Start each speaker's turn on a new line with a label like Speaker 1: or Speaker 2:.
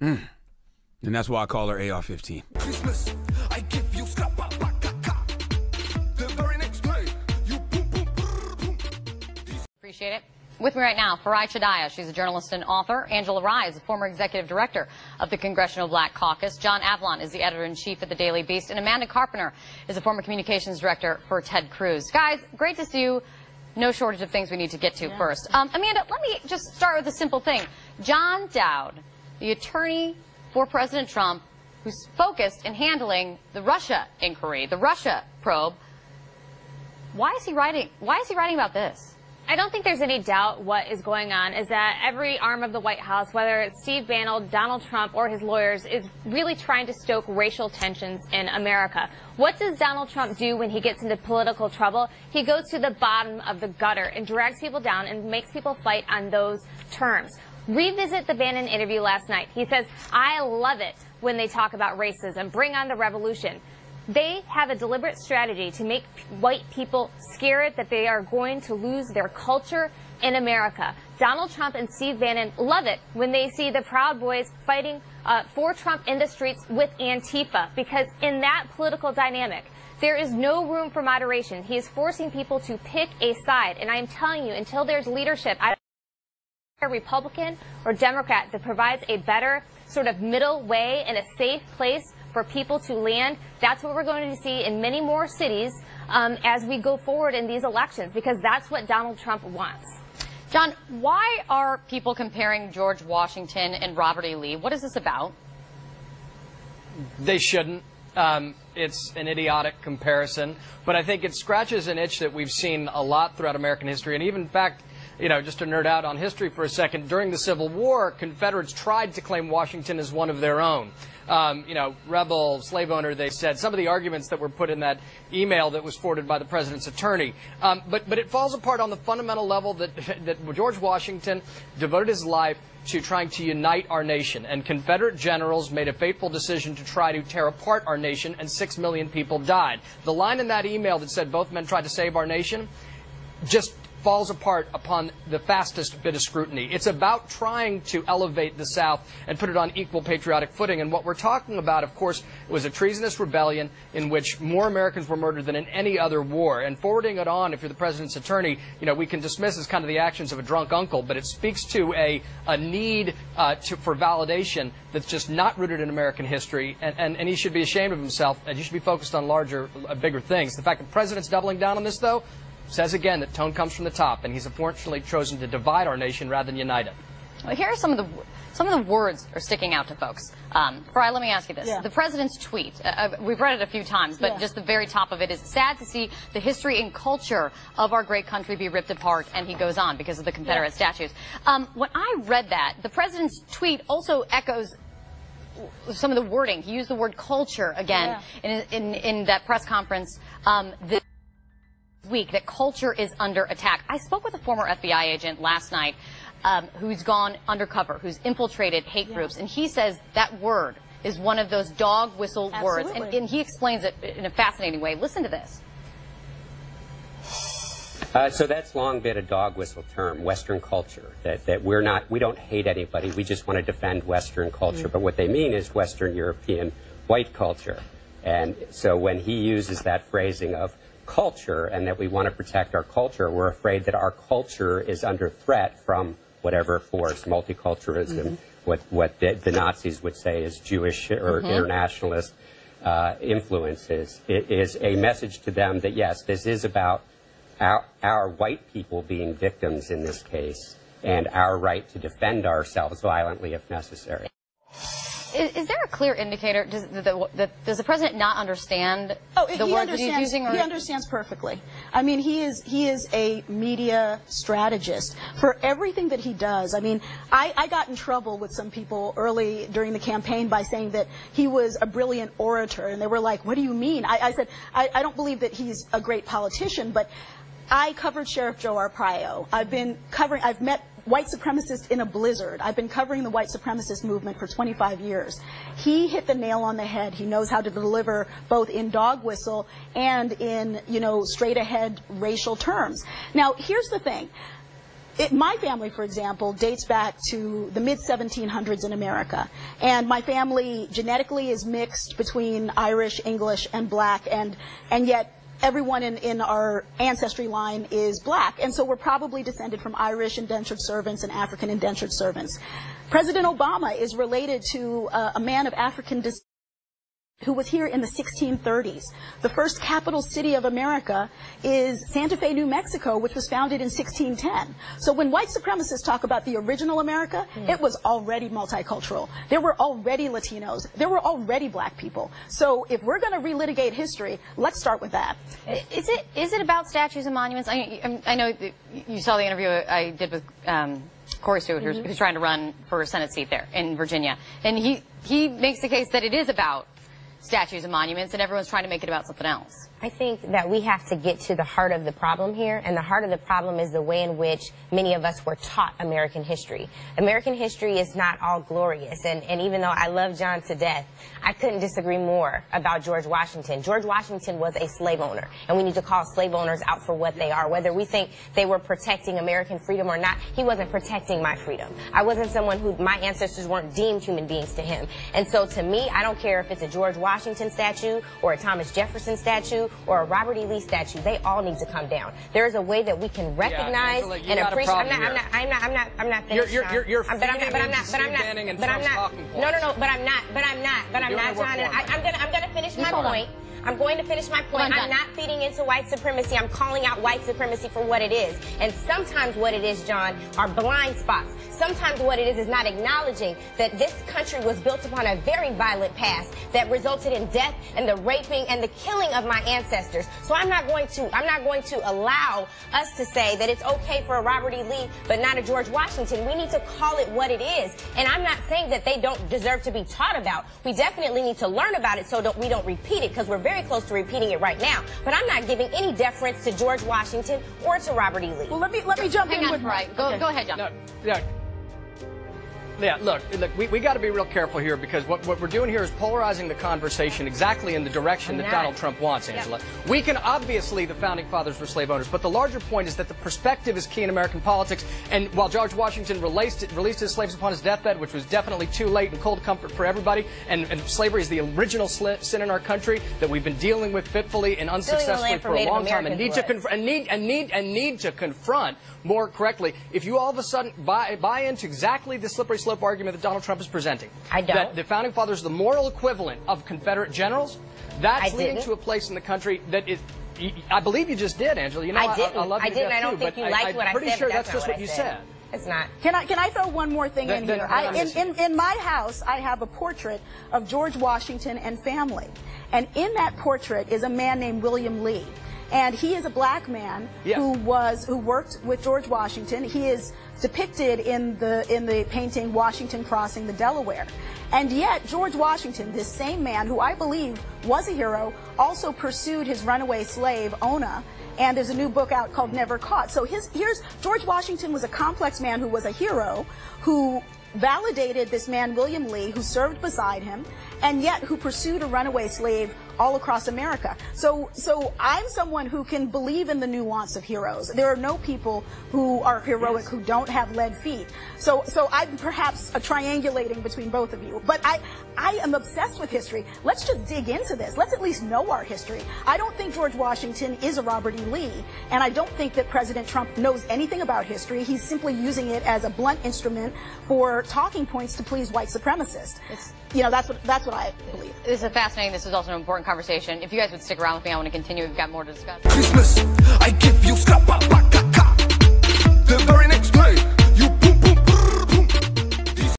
Speaker 1: And that's why I call her AR-15. Christmas, I give you
Speaker 2: the very next day, you boom, boom, boom. Appreciate it. With me right now, Farai Chidia. She's a journalist and author. Angela Rye is a former executive director of the Congressional Black Caucus. John Avlon is the editor-in-chief at the Daily Beast. And Amanda Carpenter is a former communications director for Ted Cruz. Guys, great to see you. No shortage of things we need to get to first. Amanda, let me just start with a simple thing. John Dowd, the attorney for President Trump, who's focused in handling the Russia inquiry, the Russia probe. Why is he writing about this?
Speaker 3: I don't think there's any doubt what is going on is that every arm of the White House, whether it's Steve Bannon, Donald Trump, or his lawyers, is really trying to stoke racial tensions in America. What does Donald Trump do when he gets into political trouble? He goes to the bottom of the gutter and drags people down and makes people fight on those terms. Revisit the Bannon interview last night. He says, I love it when they talk about racism. Bring on the revolution. They have a deliberate strategy to make white people scared that they are going to lose their culture in America. Donald Trump and Steve Bannon love it when they see the Proud Boys fighting for Trump in the streets with Antifa, because in that political dynamic, there is no room for moderation. He is forcing people to pick a side. And I am telling you, until there's leadership, a Republican or Democrat that provides a better sort of middle way and a safe place for people to land, that's what we're going to see in many more cities as we go forward in these elections, because that's what Donald Trump wants.
Speaker 2: John, why are people comparing George Washington and Robert E. Lee? What is this about?
Speaker 4: They shouldn't. It's an idiotic comparison, but I think it scratches an itch that we've seen a lot throughout American history, and even, in fact, you know, just to nerd out on history for a second, during the Civil War, Confederates tried to claim Washington as one of their own. You know, rebel, slave owner, they said. Some of the arguments that were put in that email that was forwarded by the president's attorney. But it falls apart on the fundamental level that George Washington devoted his life to trying to unite our nation. And Confederate generals made a fateful decision to try to tear apart our nation, and 6 million people died. The line in that email that said both men tried to save our nation just falls apart upon the fastest bit of scrutiny. It's about trying to elevate the South and put it on equal patriotic footing. And what we're talking about, of course, was a treasonous rebellion in which more Americans were murdered than in any other war. And forwarding it on, if you're the president's attorney, you know, we can dismiss as kind of the actions of a drunk uncle, but it speaks to a need for validation that's just not rooted in American history. And he should be ashamed of himself, and he should be focused on larger, bigger things. The fact that the president's doubling down on this, though, says again that tone comes from the top, and he's unfortunately chosen to divide our nation rather than unite it.
Speaker 2: Well, here are some of the words are sticking out to folks. Farai, let me ask you this. Yeah. The president's tweet, we've read it a few times, but just the very top of it is sad to see the history and culture of our great country be ripped apart, and he goes on because of the Confederate statues. When I read that, the president's tweet also echoes some of the wording. He used the word culture again in that press conference this week, that culture is under attack. I spoke with a former FBI agent last night who's gone undercover, who's infiltrated hate groups, and he says that word is one of those dog whistle words, and he explains it in a fascinating way. Listen to this.
Speaker 5: So that's long been a dog whistle term, Western culture, that we don't hate anybody, we just want to defend Western culture. But what they mean is Western European white culture. And so when he uses that phrasing of culture and that we want to protect our culture, we're afraid that our culture is under threat from whatever force, multiculturalism, what the Nazis would say is Jewish or internationalist influences. It is a message to them that, yes, this is about our white people being victims in this case, and our right to defend ourselves violently if necessary.
Speaker 2: Is there a clear indicator? Does the president not understand the words that he's using? Or?
Speaker 6: He understands perfectly. I mean, he is a media strategist for everything that he does. I mean, I got in trouble with some people early during the campaign by saying that he was a brilliant orator, and they were like, "What do you mean?" I said, I don't believe that he's a great politician, but I covered Sheriff Joe Arpaio. I've met white supremacists in a blizzard. I've been covering the white supremacist movement for 25 years. He hit the nail on the head. He knows how to deliver both in dog whistle and in, straight ahead racial terms. Now, here's the thing. My family, for example, dates back to the mid-1700s in America. And my family genetically is mixed between Irish, English, and black, and yet everyone in our ancestry line is black. And so we're probably descended from Irish indentured servants and African indentured servants. President Obama is related to a man of African descent who was here in the 1630s. The first capital city of America is Santa Fe, New Mexico, which was founded in 1610. So when white supremacists talk about the original America, it was already multicultural. There were already Latinos. There were already black people. So if we're going to relitigate history, let's start with that.
Speaker 2: Is it about statues and monuments? I know you saw the interview I did with Corey Stewart, who's trying to run for a Senate seat there in Virginia. And he makes the case that it is about statues and monuments, and everyone's trying to make it about something else.
Speaker 7: I think that we have to get to the heart of the problem here, and the heart of the problem is the way in which many of us were taught American history. American history is not all glorious, and even though I love John to death, I couldn't disagree more about George Washington. George Washington was a slave owner, and we need to call slave owners out for what they are. Whether we think they were protecting American freedom or not, he wasn't protecting my freedom. I wasn't someone who, my ancestors weren't deemed human beings to him. And so to me, I don't care if it's a George Washington statue or a Thomas Jefferson statue or a Robert E. Lee statue, they all need to come down. There is a way that we can recognize and appreciate. I'm not finished.
Speaker 4: You're banning and Trump's talking points.
Speaker 7: No, but I'm not, John. I'm gonna finish my point. I'm going to finish my point. I'm not feeding into white supremacy. I'm calling out white supremacy for what it is. And sometimes what it is, John, are blind spots. Sometimes what it is not acknowledging that this country was built upon a very violent past that resulted in death and the raping and the killing of my ancestors. So I'm not going to allow us to say that it's okay for a Robert E. Lee but not a George Washington. We need to call it what it is. And I'm not saying that they don't deserve to be taught about. We definitely need to learn about it so we don't repeat it, because we're very close to repeating it right now. But I'm not giving any deference to George Washington or to Robert E. Lee.
Speaker 6: Well, let me jump in with
Speaker 2: right. Go ahead, John.
Speaker 4: Yeah, look, we got to be real careful here, because what we're doing here is polarizing the conversation exactly in the direction that Donald Trump wants, Angela. Yep. We can obviously, the founding fathers were slave owners, but the larger point is that the perspective is key in American politics. And while George Washington released his slaves upon his deathbed, which was definitely too late and cold comfort for everybody, and slavery is the original sin in our country that we've been dealing with fitfully and unsuccessfully for a long time, and need to confront more correctly. If you all of a sudden buy into exactly the slippery slope argument that Donald Trump is presenting,
Speaker 7: I don't.
Speaker 4: That the founding fathers are the moral equivalent of Confederate generals, that's leading to a place in the country that is. I believe you just did, Angela. You know, I love you to death,
Speaker 7: I don't think you liked what I said.
Speaker 4: I'm pretty sure that's just what you said.
Speaker 7: It's not.
Speaker 6: Can I throw one more thing in here? In my house, I have a portrait of George Washington and family, and in that portrait is a man named William Lee. And he is a black man who worked with George Washington. He is depicted in the painting Washington Crossing the Delaware. And yet George Washington, this same man who I believe was a hero, also pursued his runaway slave Ona. And there's a new book out called Never Caught. So here's George Washington was a complex man who was a hero, who validated this man William Lee, who served beside him, and yet who pursued a runaway slave all across America. So I'm someone who can believe in the nuance of heroes. There are no people who are heroic who don't have lead feet. So I'm perhaps triangulating between both of you. But I am obsessed with history. Let's just dig into this. Let's at least know our history. I don't think George Washington is a Robert E. Lee, and I don't think that President Trump knows anything about history. He's simply using it as a blunt instrument for talking points to please white supremacists. That's what I believe.
Speaker 2: This is fascinating. This is also an important conversation. If you guys would stick around with me, I want to continue. We've got more to discuss.
Speaker 1: Christmas, I give you